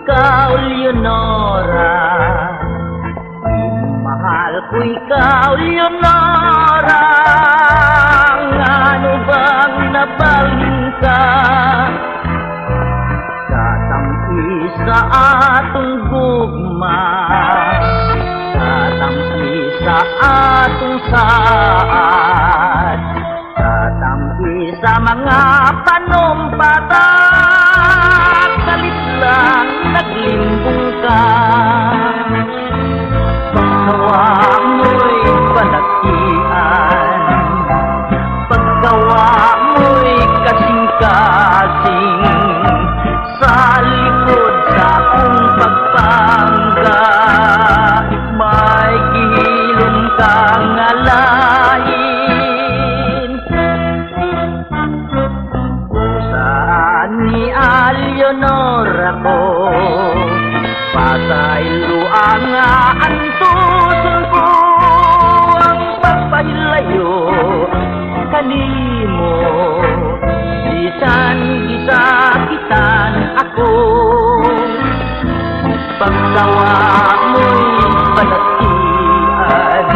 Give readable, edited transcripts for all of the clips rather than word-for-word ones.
ikaw, Leonora. Mahal ko ikaw, Leonora. Ano bang nabalhin ka? Katampi sa atong gugma, katampi sa atong saad, katampi sa mga panumpatak. Kalit lang naglimbong ka, pagkawa mo'y palakian, pagkawa mo'y kasing-kasing, sa likod sa akong pagpangga, may gihilom kang alain. Saan ni Leonora ko, pasaylo ang antuson ko, ang pagpahilayo kanimo. Bisan gisakitan ako, pagkawa mo'y palakian,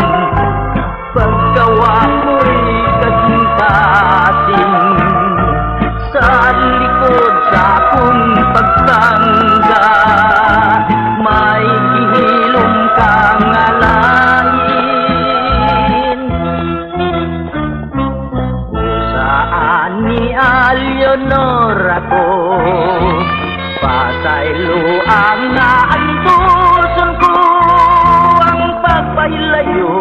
pagkawa mo'y kasing-kasing, sa likod sa akong pagtangga, may gihilom kang alain. Saan ni Leonora ko, pasaylo ang naantuson ko, ang pagpahilayo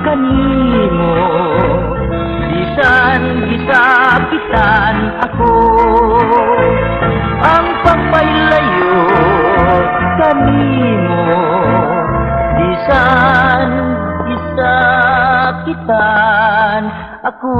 kanimo. Bisan gisakitan ako, ang pagpahilayo kanimo. Bisan gisakitan ako.